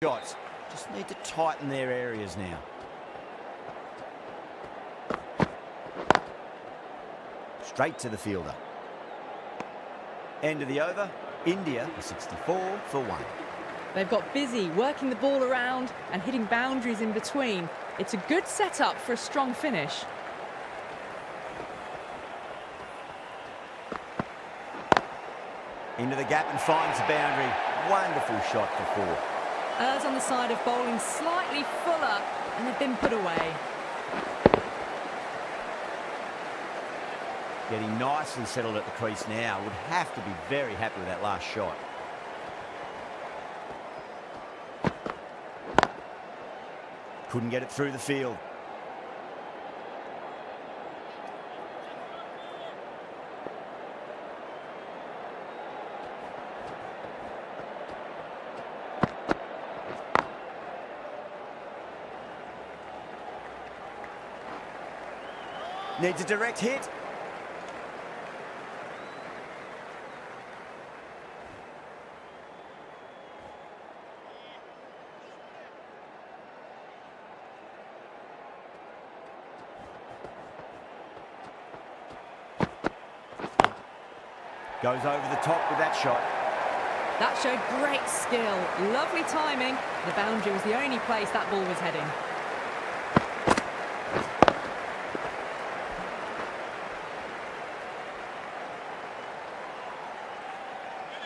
shots. Just need to tighten their areas now. Straight to the fielder. End of the over. India 64 for 1. They've got busy working the ball around and hitting boundaries in between. It's a good setup for a strong finish. Into the gap and finds the boundary. Wonderful shot for 4. Errs on the side of bowling slightly fuller, and they've been put away. Getting nicely settled at the crease now. Would have to be very happy with that last shot. Couldn't get it through the field. Needs a direct hit. Goes over the top with that shot. That showed great skill. Lovely timing. The boundary was the only place that ball was heading.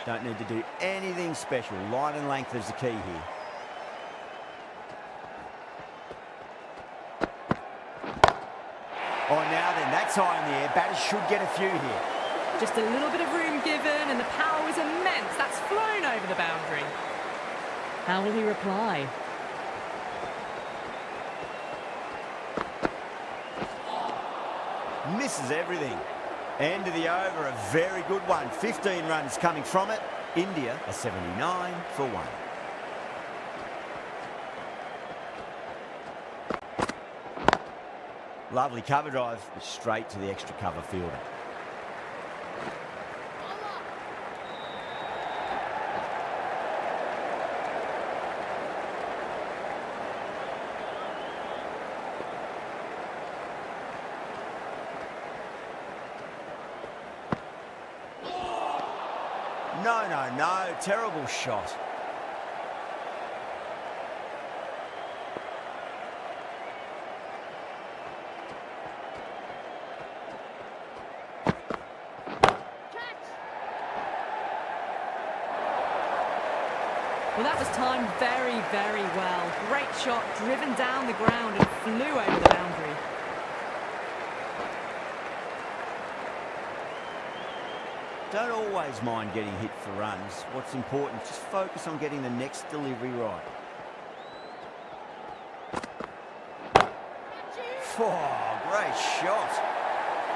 Don't need to do anything special. Line and length is the key here. Oh, now then, that's high in the air. Batters should get a few here. Just a little bit of room given, and the power was immense. That's flown over the boundary. How will he reply? Misses everything. End of the over, a very good one. 15 runs coming from it. India a 79 for 1. Lovely cover drive, but straight to the extra cover fielder. No, terrible shot. Well, that was timed very, very well. Great shot, driven down the ground and flew over the boundary. Don't always mind getting hit for runs. What's important is just focus on getting the next delivery right. Oh, great shot.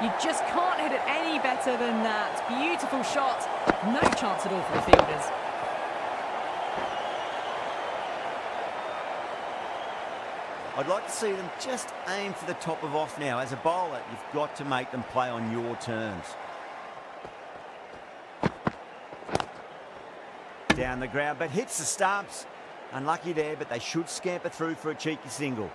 You just can't hit it any better than that. Beautiful shot. No chance at all for the fielders. I'd like to see them just aim for the top of off now. As a bowler, you've got to make them play on your terms. Down the ground, but hits the stumps. Unlucky there, but they should scamper through for a cheeky single.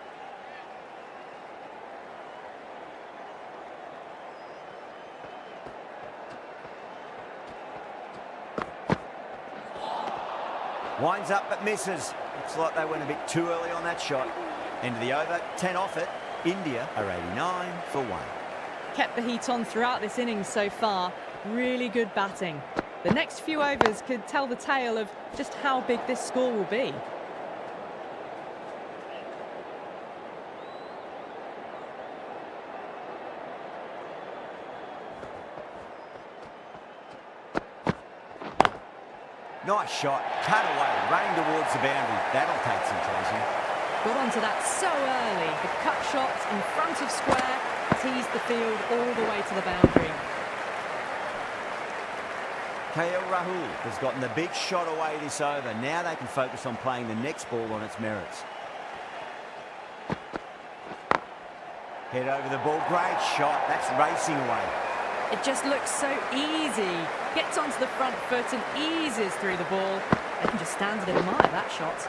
Winds up but misses. Looks like they went a bit too early on that shot. End of the over, 10 off it. India are 89 for 1. Kept the heat on throughout this innings so far. Really good batting. The next few overs could tell the tale of just how big this score will be. Nice shot, cut away, running towards the boundary. That'll take some chasing. Got onto that so early. The cut shot in front of square teased the field all the way to the boundary. KL Rahul has gotten the big shot away this over. Now they can focus on playing the next ball on its merits. Head over the ball, great shot. That's racing away. It just looks so easy. Gets onto the front foot and eases through the ball. They can just stand and admire that shot.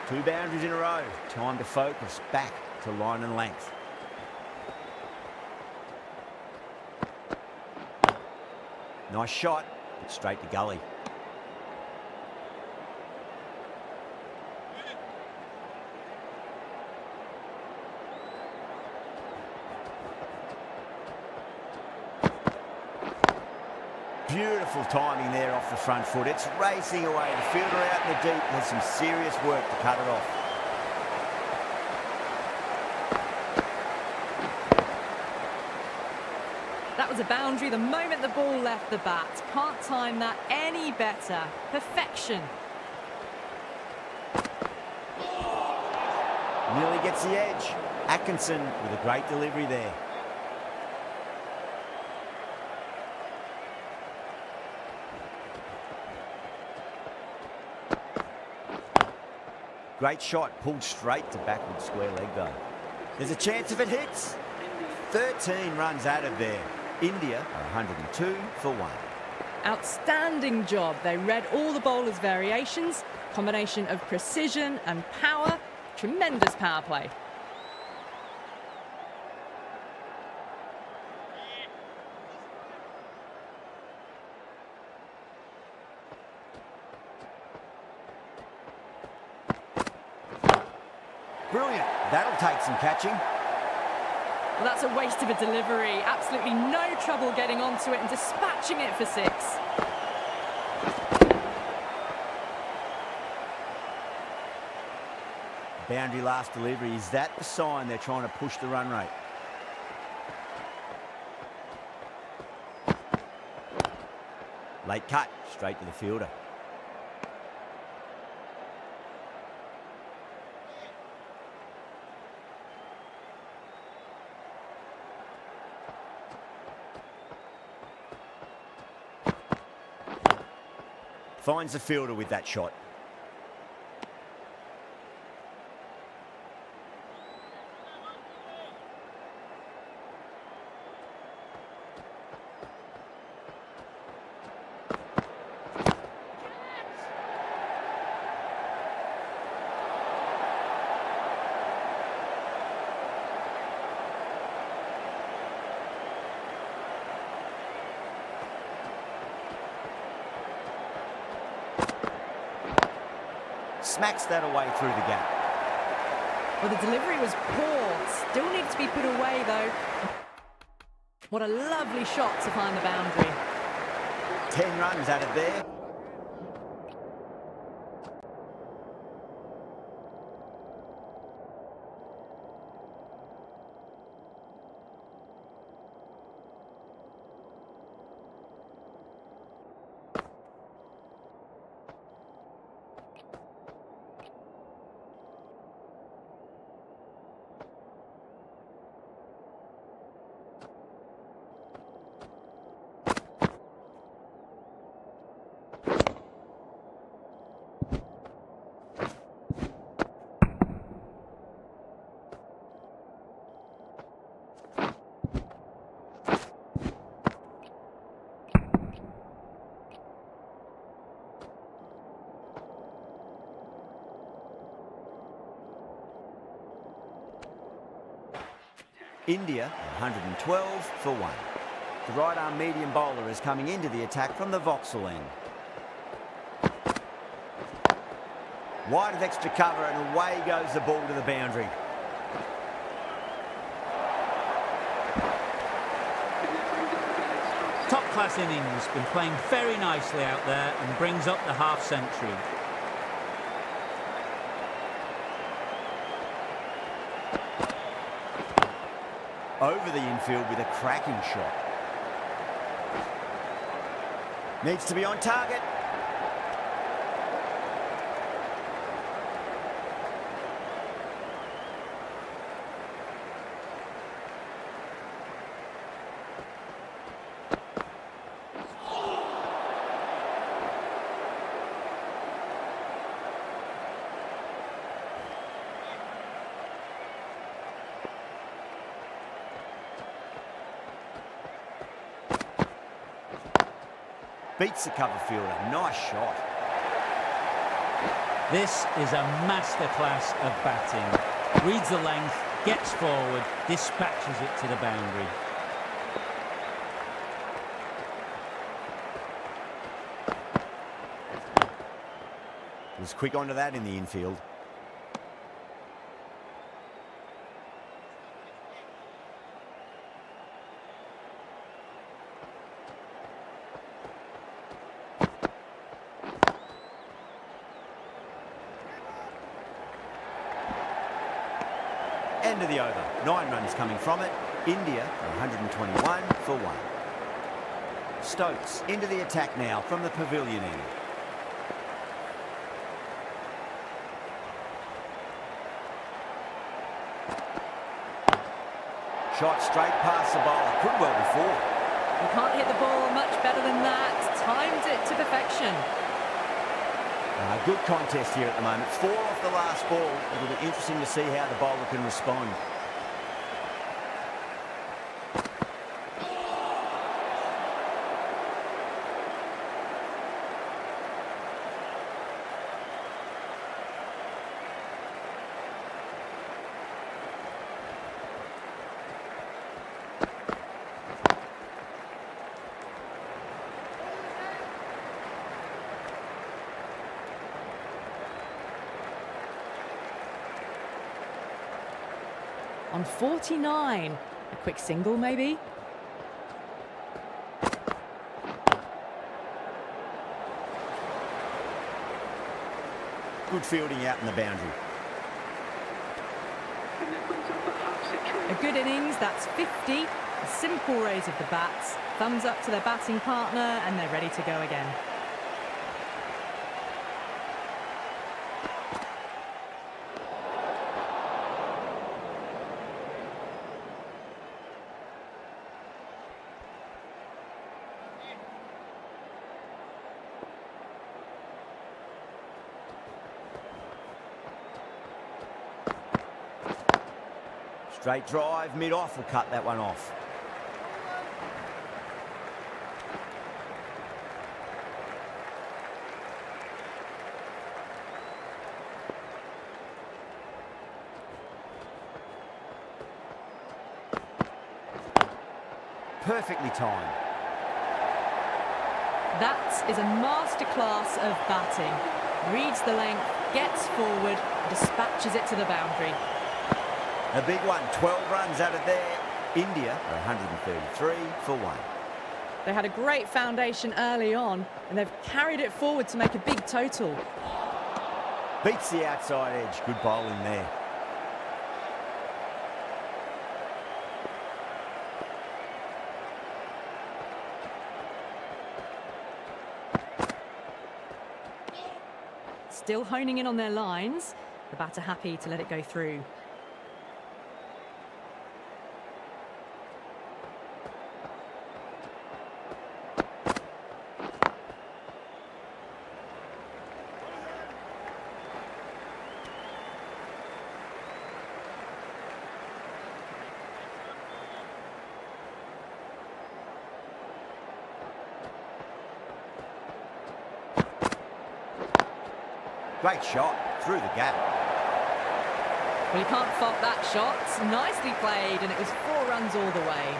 2 boundaries in a row. Time to focus back to line and length. Nice shot, but straight to gully. Beautiful timing there off the front foot. It's racing away. The fielder out in the deep has some serious work to cut it off. That was a boundary the moment the ball left the bat. Can't time that any better. Perfection. Nearly gets the edge. Atkinson with a great delivery there. Great shot, pulled straight to backward square leg though. There's a chance if it hits. 13 runs out of there. India are 102 for 1. Outstanding job. They read all the bowler's variations. Combination of precision and power. Tremendous power play. Brilliant. That'll take some catching. Well, that's a waste of a delivery. Absolutely no trouble getting onto it and dispatching it for 6. Boundary last delivery. Is that the sign they're trying to push the run rate? Late cut, straight to the fielder. Finds the fielder with that shot. Smacks that away through the gap. Well, the delivery was poor. Still needs to be put away, though. What a lovely shot to find the boundary. 10 runs out of there. India 112 for 1. The right arm medium bowler is coming into the attack from the Vauxhall end. Wide of extra cover and away goes the ball to the boundary. Top class innings, been playing very nicely out there and brings up the half century. Over the infield with a cracking shot. Needs to be on target. Beats the cover fielder. Nice shot. This is a masterclass of batting. Reads the length, gets forward, dispatches it to the boundary. Was quick onto that in the infield. End of the over. 9 runs coming from it. India are 121 for 1. Stokes into the attack now from the pavilion end. Shot straight past the bowler. Could well be 4. You can't hit the ball much better than that. Timed it to perfection. Good contest here at the moment. 4 off the last ball. It'll be interesting to see how the bowler can respond. On 49. A quick single, maybe? Good fielding out in the boundary. A good innings, that's 50. A simple raise of the bats. Thumbs up to their batting partner, and they're ready to go again. Straight drive, mid-off will cut that one off. Perfectly timed. That is a masterclass of batting. Reads the length, gets forward, dispatches it to the boundary. A big one, 12 runs out of there. India are 133 for 1. They had a great foundation early on, and they've carried it forward to make a big total. Beats the outside edge. Good bowling there. Still honing in on their lines. The batter happy to let it go through. Great shot through the gap. Well, you can't fault that shot. Nicely played, and it was 4 runs all the way.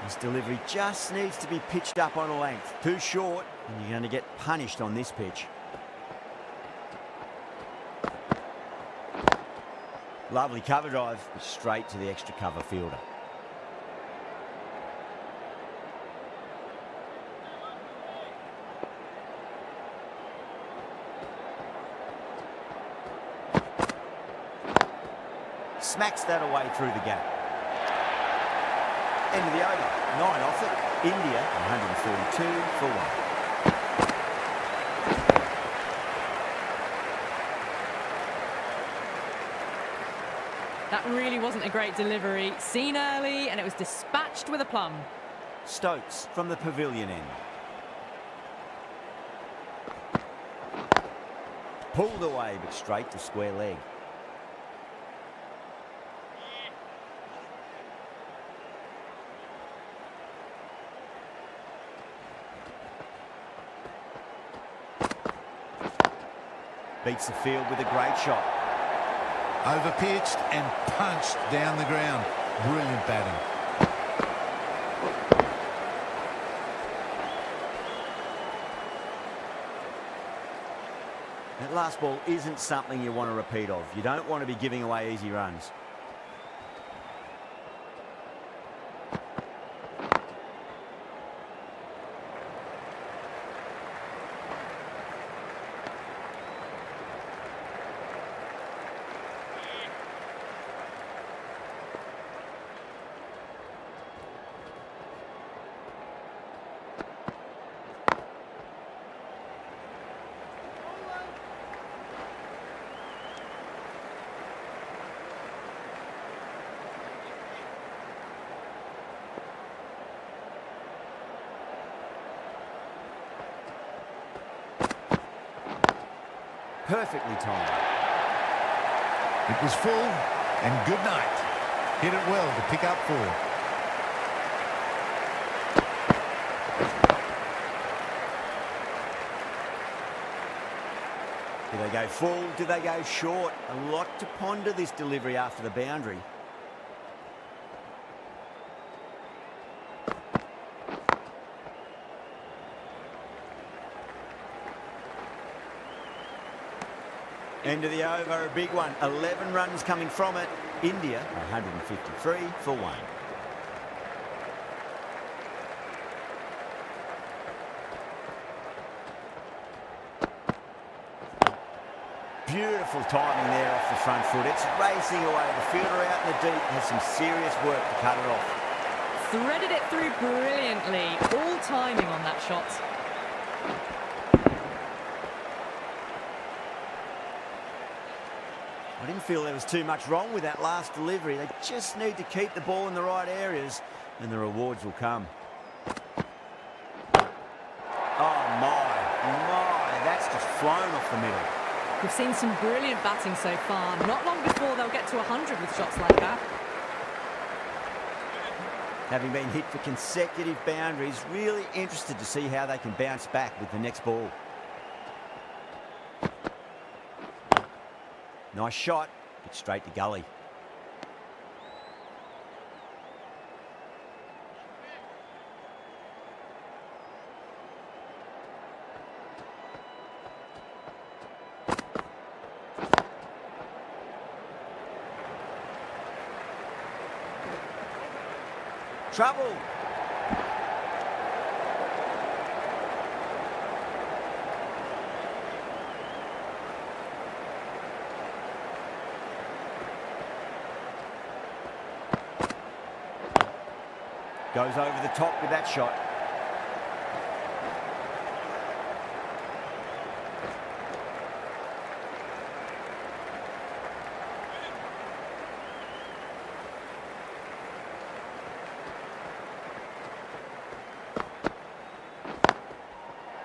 This delivery just needs to be pitched up on a length. Too short, and you're going to get punished on this pitch. Lovely cover drive, straight to the extra cover fielder. Smacks that away through the gap. End of the over. 9 off it. India 142 for 1. That really wasn't a great delivery. Seen early, and it was dispatched with aplomb. Stokes from the pavilion end. Pulled away, but straight to square leg. beats the field with a great shot. Overpitched and punched down the ground. Brilliant batting. That last ball isn't something you want to repeat of. You don't want to be giving away easy runs. Perfectly timed. It was full, and good night. Hit it well to pick up 4. Do they go full? Do they go short? A lot to ponder this delivery after the boundary. End of the over, a big one. 11 runs coming from it. India, 153 for 1. Beautiful timing there off the front foot. It's racing away. The fielder out in the deep has some serious work to cut it off. Threaded it through brilliantly. All timing on that shot. I didn't feel there was too much wrong with that last delivery. They just need to keep the ball in the right areas and the rewards will come. Oh my, that's just flown off the middle. We've seen some brilliant batting so far. Not long before they'll get to 100 with shots like that. Having been hit for consecutive boundaries, really interested to see how they can bounce back with the next ball. Nice shot, but straight to gully. Trouble. Goes over the top with that shot.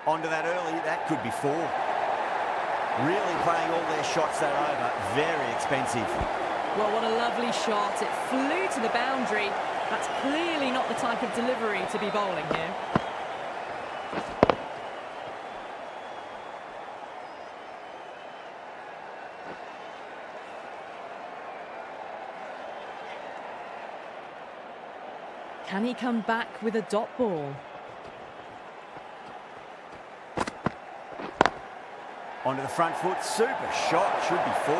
Onto that early, that could be 4. Really playing all their shots that over, very expensive. Well, what a lovely shot. It flew to the boundary. That's clearly not the type of delivery to be bowling here. Can he come back with a dot ball? Onto the front foot, super shot, should be 4.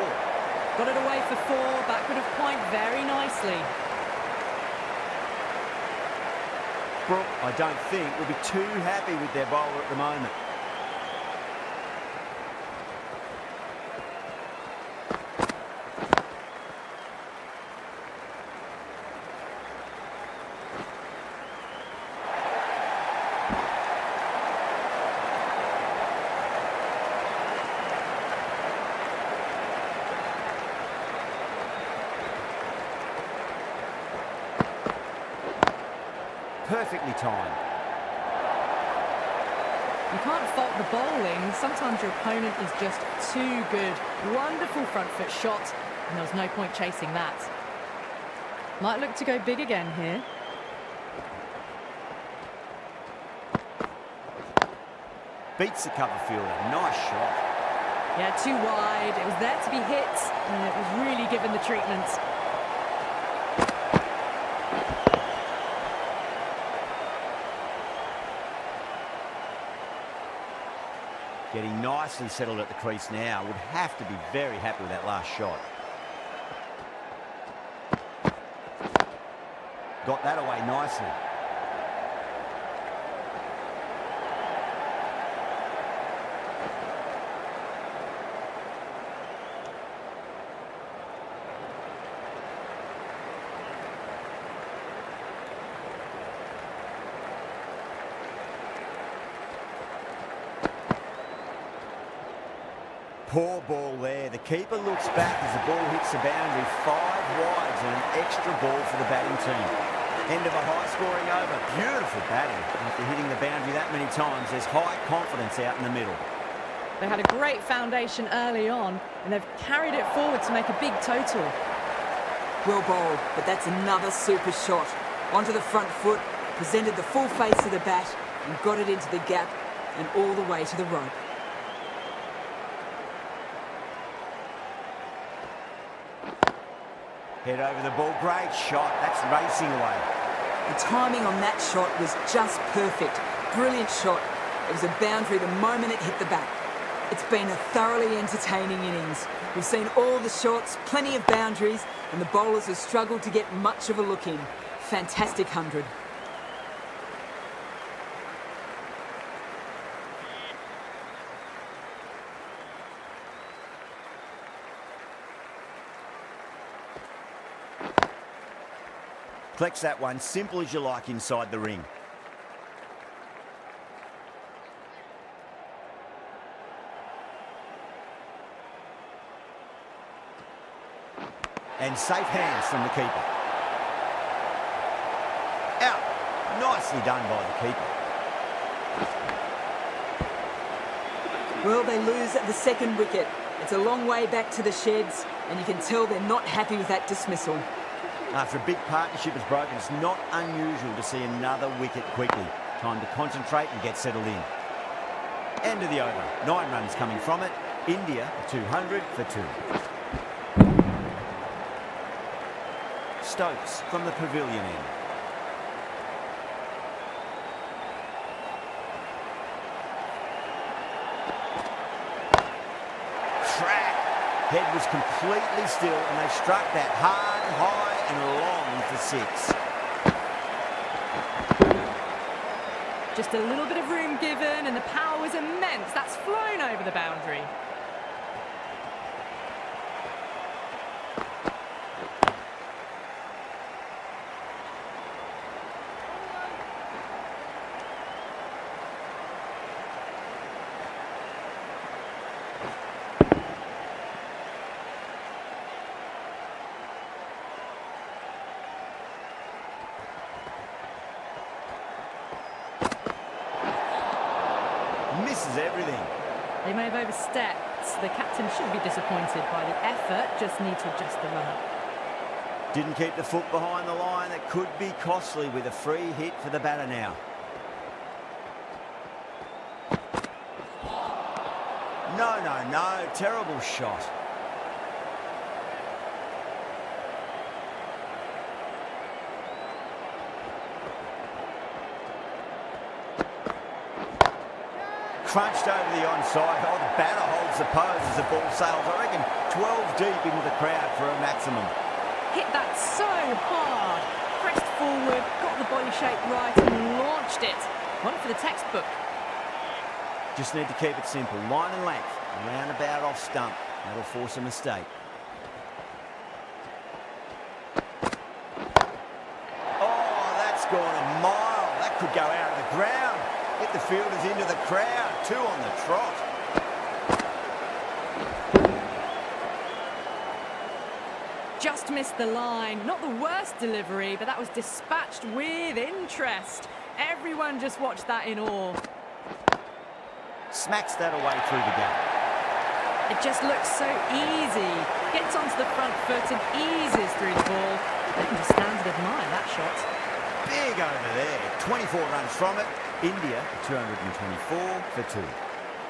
Got it away for 4, backward of point very nicely. Brook, I don't think, will be too happy with their bowler at the moment. Perfectly timed. You can't fault the bowling. Sometimes your opponent is just too good. Wonderful front foot shot, and there was no point chasing that. Might look to go big again here. Beats the cover fielder. Nice shot. Yeah, too wide. It was there to be hit, and it was really given the treatment. Getting nicely settled at the crease now. Would have to be very happy with that last shot. Got that away nicely. Poor ball there. The keeper looks back as the ball hits the boundary. 5 wides and an extra ball for the batting team. End of a high-scoring over. Beautiful batting. After hitting the boundary that many times, there's high confidence out in the middle. They had a great foundation early on, and they've carried it forward to make a big total. Well bowled, but that's another super shot. Onto the front foot, presented the full face of the bat, and got it into the gap and all the way to the rope. Head over the ball. Great shot. That's racing away. The timing on that shot was just perfect. Brilliant shot. It was a boundary the moment it hit the bat. It's been a thoroughly entertaining innings. We've seen all the shots, plenty of boundaries, and the bowlers have struggled to get much of a look in. Fantastic 100. Collects that one, simple as you like inside the ring. And safe hands from the keeper. Out. Nicely done by the keeper. Well, they lose at the second wicket. It's a long way back to the sheds, and you can tell they're not happy with that dismissal. After a big partnership is broken, it's not unusual to see another wicket quickly. Time to concentrate and get settled in. End of the over. 9 runs coming from it. India 200 for 2. Stokes from the pavilion end. Track. Head was completely still and they struck that hard, high and long for 6. Just a little bit of room given and the power was immense. That's flown over the boundary. Misses everything. They may have overstepped. The captain should be disappointed by the effort, just need to adjust the run-up. Didn't keep the foot behind the line. That could be costly with a free hit for the batter now. No, no, no. Terrible shot. Crunched over the onside. Oh, the batter holds the pose as the ball sails, I reckon, 12 deep into the crowd for a maximum. Hit that so hard. Pressed forward, got the body shape right and launched it. One for the textbook. Just need to keep it simple. Line and length. Roundabout off stump. That'll force a mistake. Oh, that's gone a mile. That could go out of the ground. Hit the fielders into the crowd. 2 on the trot. Just missed the line. Not the worst delivery, but that was dispatched with interest. Everyone just watched that in awe. Smacks that away through the gap. It just looks so easy. Gets onto the front foot and eases through the ball. They can just stand and admire that shot. Big over there. 24 runs from it. India 224 for 2.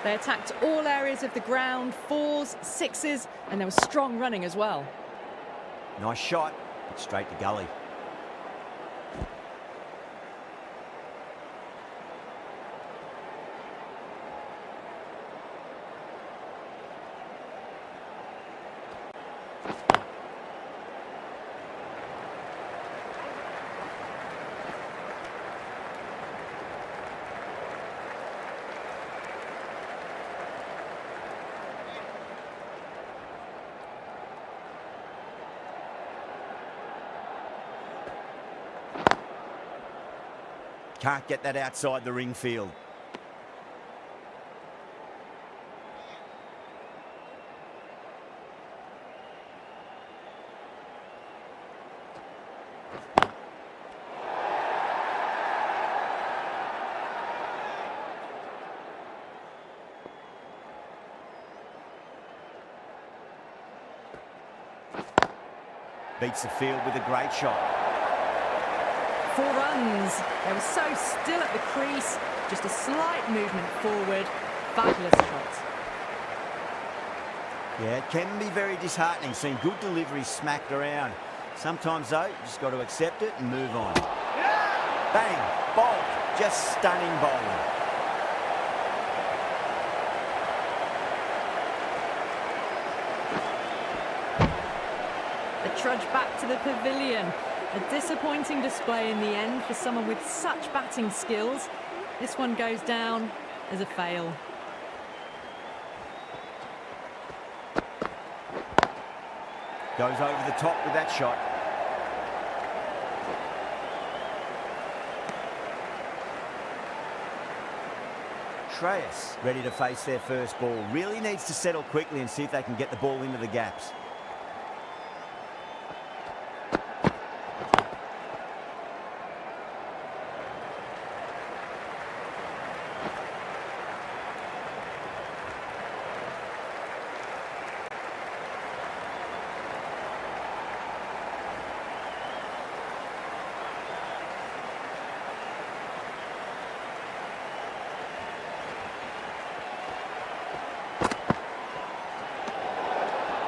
They attacked all areas of the ground, 4s, 6s, and there was strong running as well. Nice shot, but straight to gully. Can't get that outside the ring field. Beats the field with a great shot. 4 runs. They were so still at the crease. Just a slight movement forward. Fabulous shot. Yeah, it can be very disheartening seeing good deliveries smacked around. Sometimes, though, you just got to accept it and move on. Bang! Bolt! Just stunning bowling. They trudge back to the pavilion. A disappointing display in the end for someone with such batting skills. This one goes down as a fail. Goes over the top with that shot. Treyas ready to face their first ball. Really needs to settle quickly and see if they can get the ball into the gaps.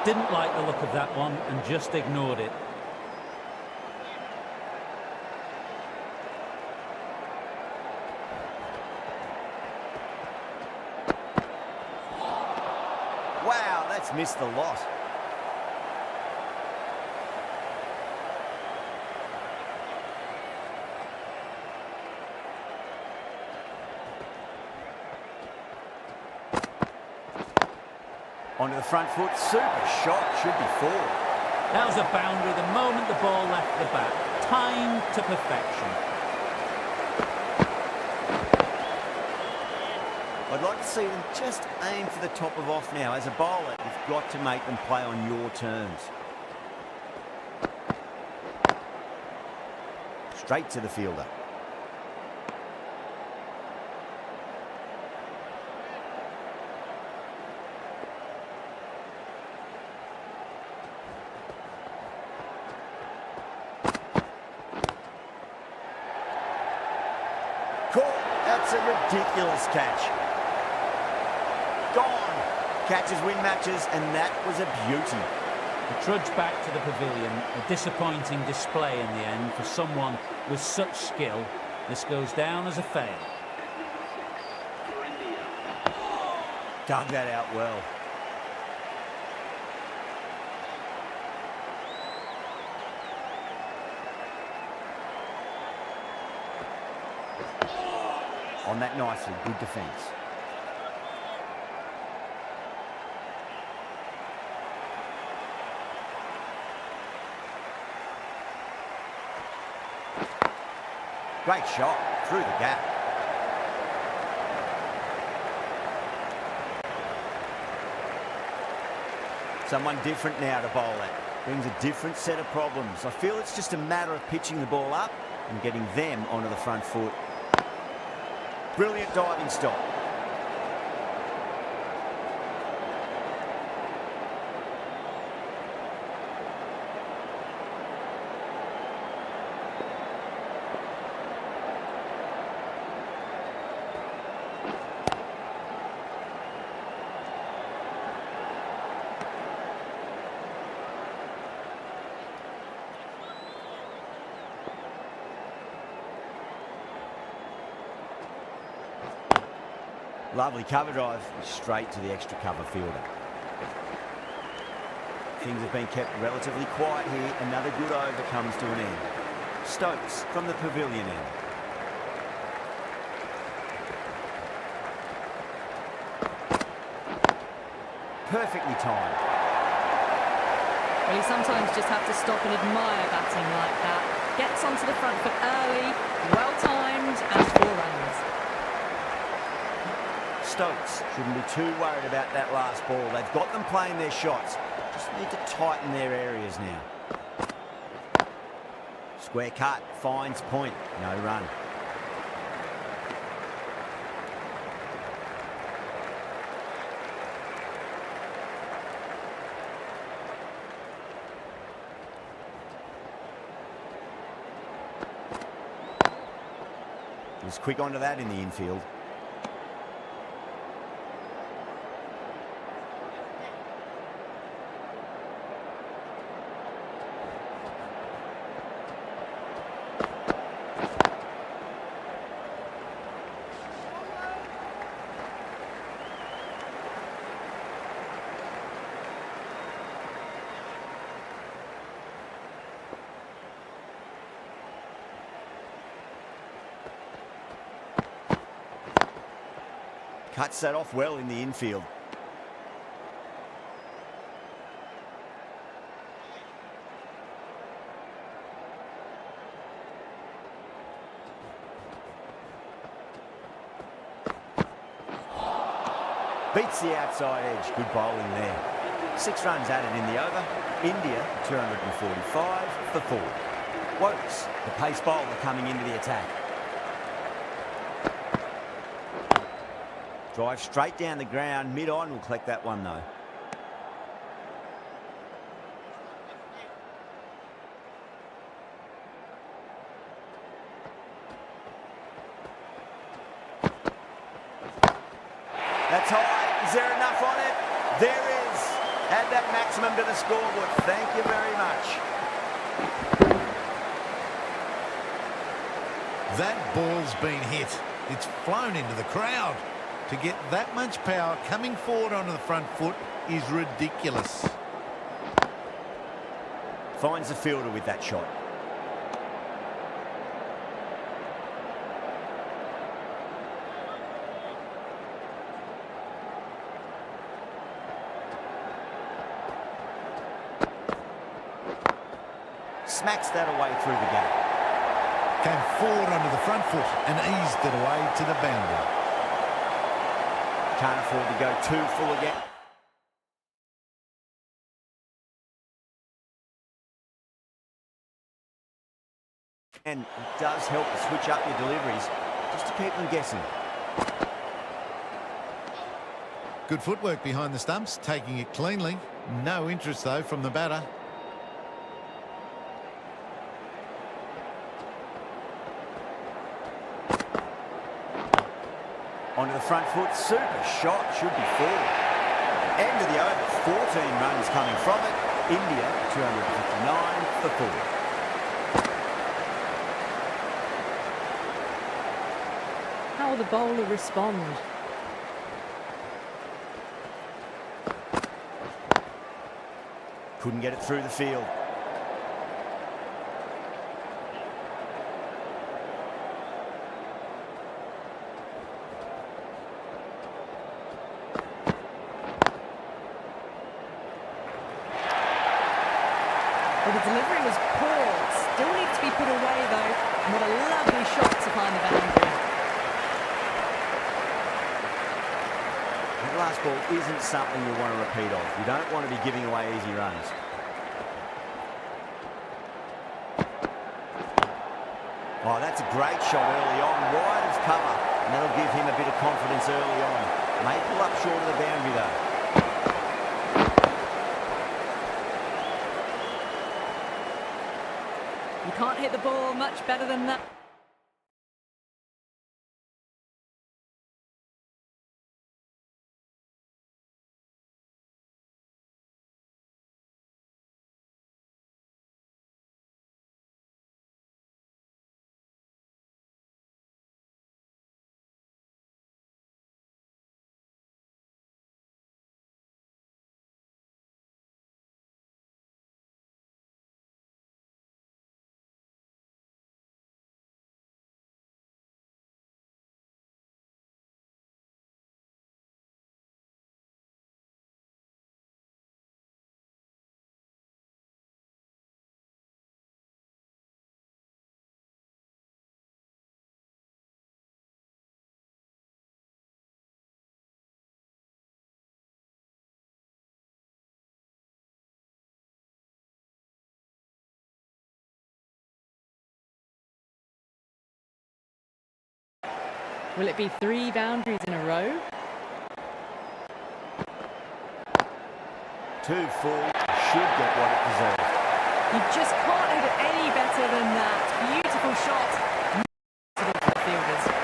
Didn't like the look of that one and just ignored it. Wow, that's missed the lot. Onto the front foot, super shot, should be 4. That was a boundary the moment the ball left the bat. Time to perfection. I'd like to see them just aim for the top of off now. As a bowler, you've got to make them play on your terms. Straight to the fielder. That's a ridiculous catch. Gone. Catches win matches, and that was a beauty. The trudge back to the pavilion, a disappointing display in the end for someone with such skill. This goes down as a fail. Dug that out well. On that nicely, good defence. Great shot through the gap. Someone different now to bowl at. Brings a different set of problems. I feel it's just a matter of pitching the ball up and getting them onto the front foot. Brilliant diving stop. Lovely cover drive, straight to the extra cover fielder. Things have been kept relatively quiet here. Another good over comes to an end. Stokes from the pavilion end. Perfectly timed. Well, you sometimes just have to stop and admire batting like that. Gets onto the front foot early, well timed, and 4 runs. Stokes shouldn't be too worried about that last ball. They've got them playing their shots. Just need to tighten their areas now. Square cut, finds point, no run. He was quick onto that in the infield. Cuts that off well in the infield. Beats the outside edge. Good bowling there. 6 runs added in the over. India 245 for 4. Wokes, the pace bowler, coming into the attack. Drive straight down the ground, mid-on, will collect that one though. That's high. Is there enough on it? There is. Add that maximum to the scoreboard. Thank you very much. That ball's been hit. It's flown into the crowd. To get that much power coming forward onto the front foot is ridiculous. Finds the fielder with that shot. Smacks that away through the gap. Came forward onto the front foot and eased it away to the boundary. Can't afford to go too full again. And it does help to switch up your deliveries, just to keep them guessing. Good footwork behind the stumps, taking it cleanly. No interest, though, from the batter. Onto the front foot, super shot, should be 4. End of the over, 14 runs coming from it. India 259 for 4. How will the bowler respond? Couldn't get it through the field. Well, the delivery was poor. Still needs to be put away, though. And what a lovely shot to find the boundary. That last ball isn't something you want to repeat of. You don't want to be giving away easy runs. Oh, that's a great shot early on, wide of cover. And that'll give him a bit of confidence early on. May pull up short of the boundary, though. You can't hit the ball much better than that. Will it be 3 boundaries in a row? 2 full, should get what it deserves. You just can't hit it any better than that. Beautiful shot. To the fielders.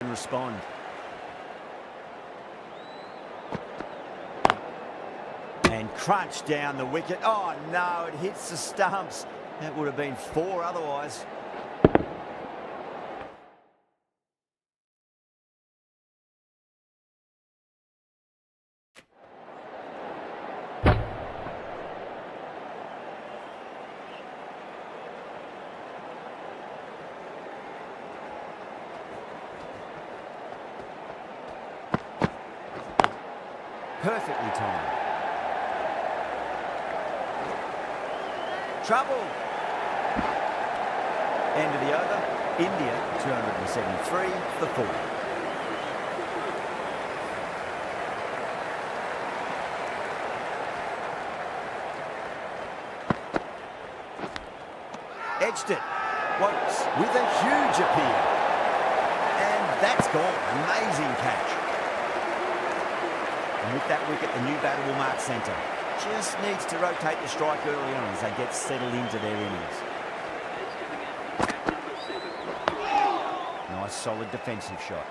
Respond. And crunch down the wicket. Oh no, it hits the stumps. That would have been 4 otherwise. Perfectly timed. Trouble. End of the over. India 273 for 4. Edged it. Wokes with a huge appeal. And that's gone. Amazing catch. And with that wicket, the new batter will mark centre. Just needs to rotate the strike early on as they get settled into their innings. Nice, solid defensive shot.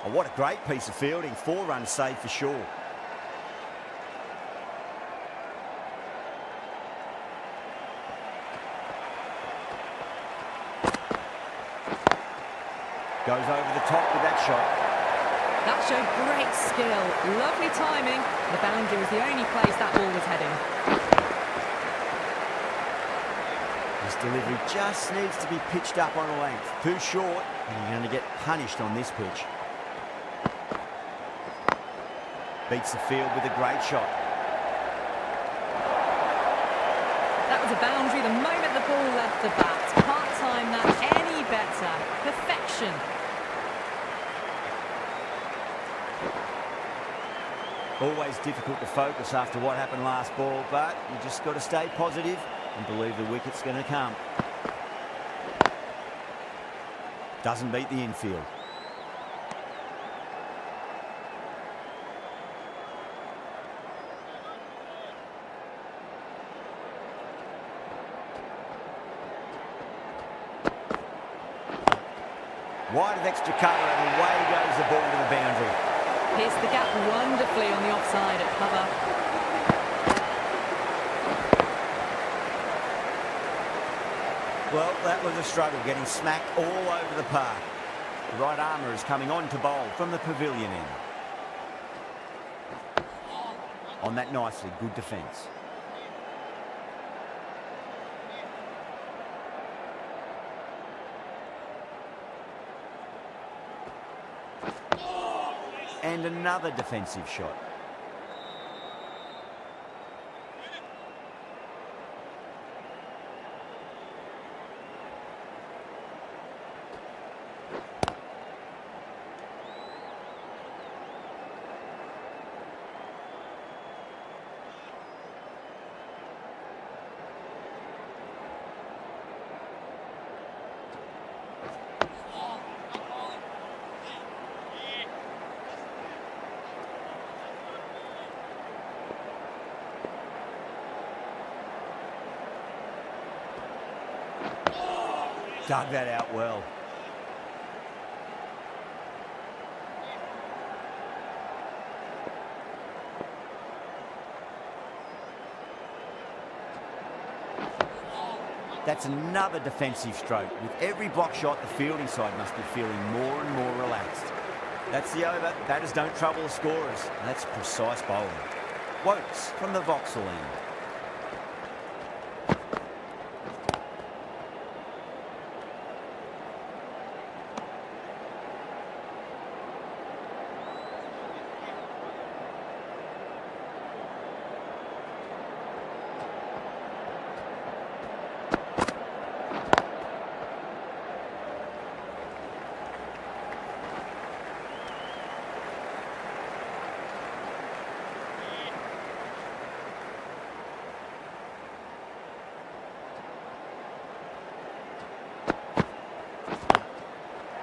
Oh, what a great piece of fielding. 4 runs saved for sure. Goes over the top with that shot. That showed great skill. Lovely timing. The boundary was the only place that ball was heading. This delivery just needs to be pitched up on a length. Too short, and you're going to get punished on this pitch. Beats the field with a great shot. That was a boundary the moment the ball left the bat. Can't time that any better. Perfection. Always difficult to focus after what happened last ball, but you just got to stay positive and believe the wicket's going to come. Doesn't beat the infield. Wide of extra cover and away goes the ball to the boundary. Pierced the gap wonderfully on the offside at cover. Well, that was a struggle, getting smacked all over the park. The right armour is coming on to bowl from the pavilion end. On that nicely, good defence. And another defensive shot. dug that out well. That's another defensive stroke. With every block shot, the fielding side must be feeling more and more relaxed. That's the over. Batters don't trouble the scorers. That's precise bowling. Wokes from the Vauxhall end.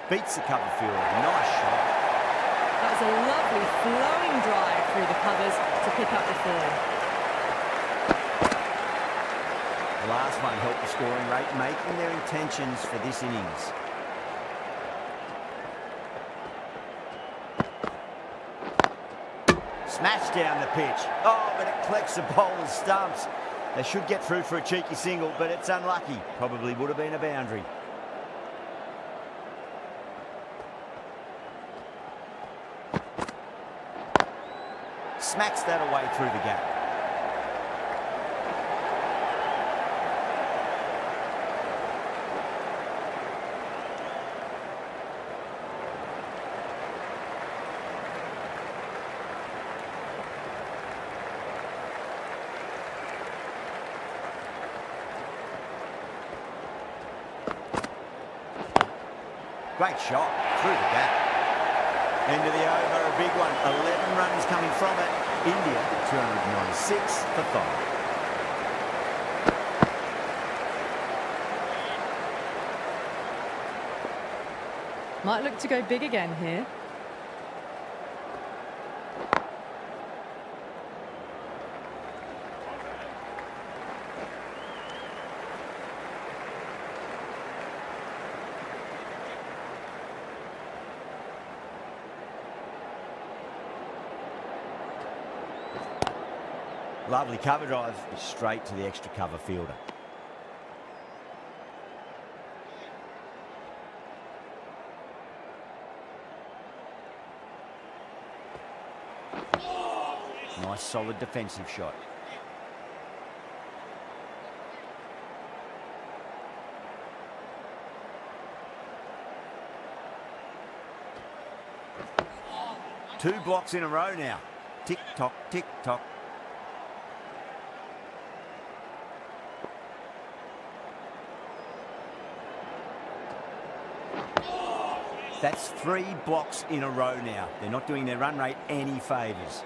Beats the cover fielder. Nice shot. That was a lovely flowing drive through the covers to pick up the ball. The last one helped the scoring rate, making their intentions for this innings. Smashed down the pitch. Oh, but it collects the bowler's stumps. They should get through for a cheeky single, but it's unlucky. Probably would have been a boundary. Smacks that away through the gap. Great shot through the gap. End of the over, a big one. 11 runs coming from it. India, 296 for 5. Might look to go big again here. Lovely cover drive, straight to the extra cover fielder. Nice solid defensive shot. Two blocks in a row now. Tick tock, tick tock. That's 3 blocks in a row now. They're not doing their run rate any favours.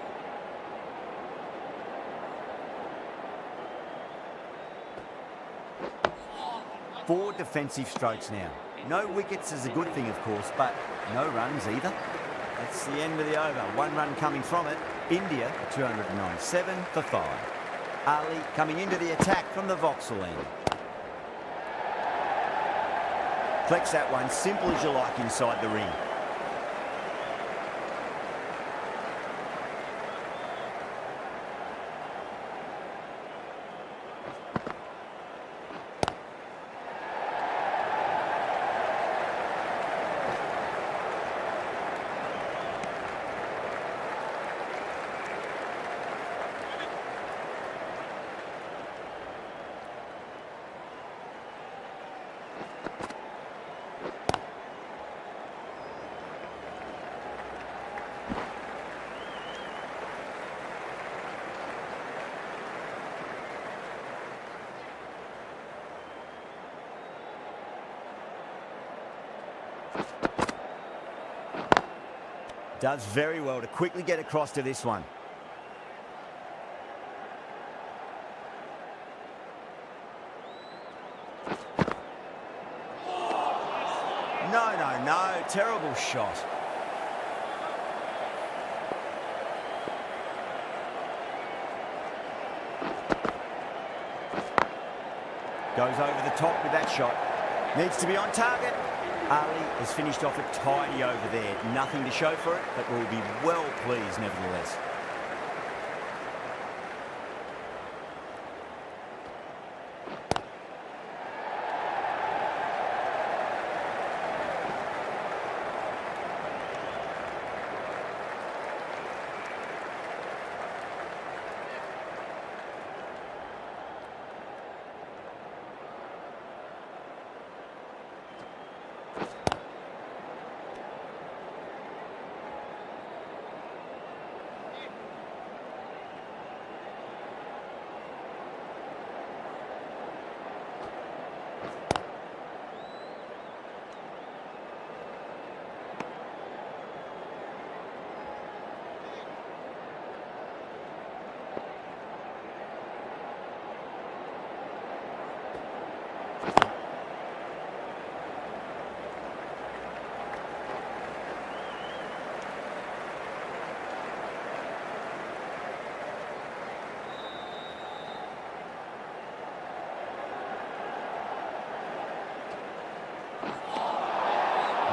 Four defensive strokes now. No wickets is a good thing, of course, but no runs either. That's the end of the over. 1 run coming from it. India, 297 for 5. Ali coming into the attack from the Vauxhall end. Flex that one, simple as you like inside the ring. Does very well to quickly get across to this one. No, terrible shot. Goes over the top with that shot. Needs to be on target. Ali has finished off a tidy over there. Nothing to show for it, but will be well pleased nevertheless.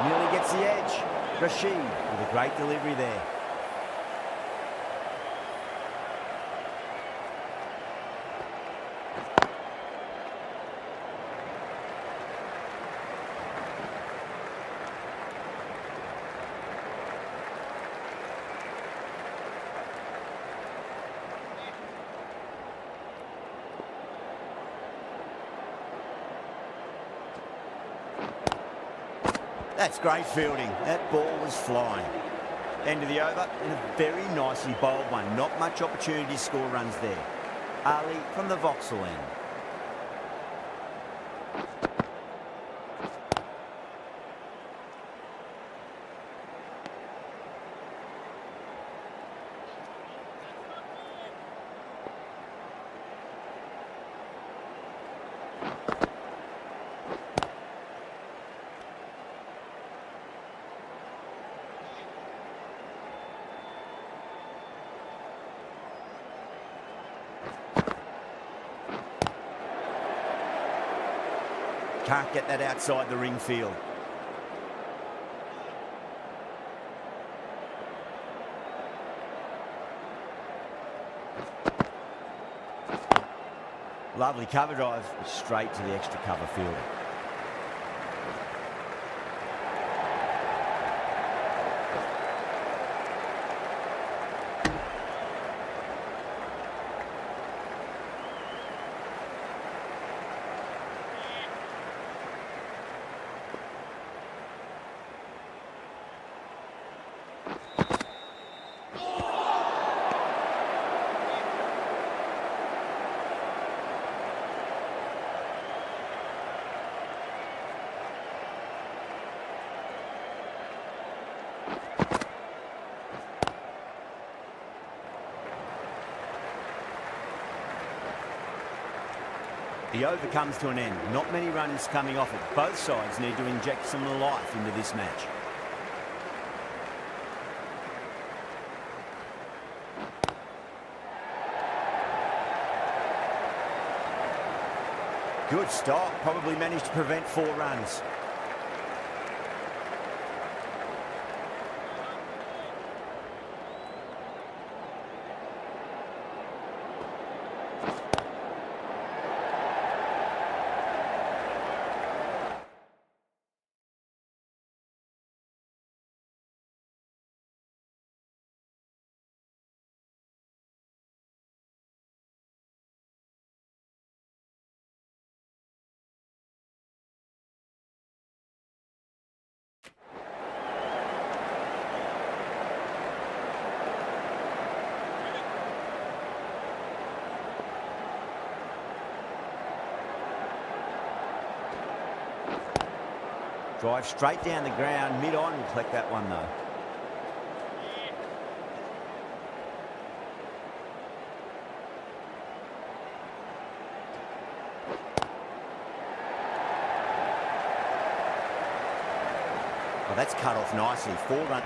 Nearly gets the edge. Rashid with a great delivery there. That's great fielding. That ball was flying. End of the over, and a very nicely bowled one. Not much opportunity to score runs there. Ali from the Vauxhall end. Can't get that outside the ring field. Lovely cover drive, straight to the extra cover fielder. The over comes to an end. Not many runs coming off it. Both sides need to inject some life into this match. Good stop. Probably managed to prevent 4 runs. Drive straight down the ground, mid-on will collect that one though. Well, that's cut off nicely. 4 run.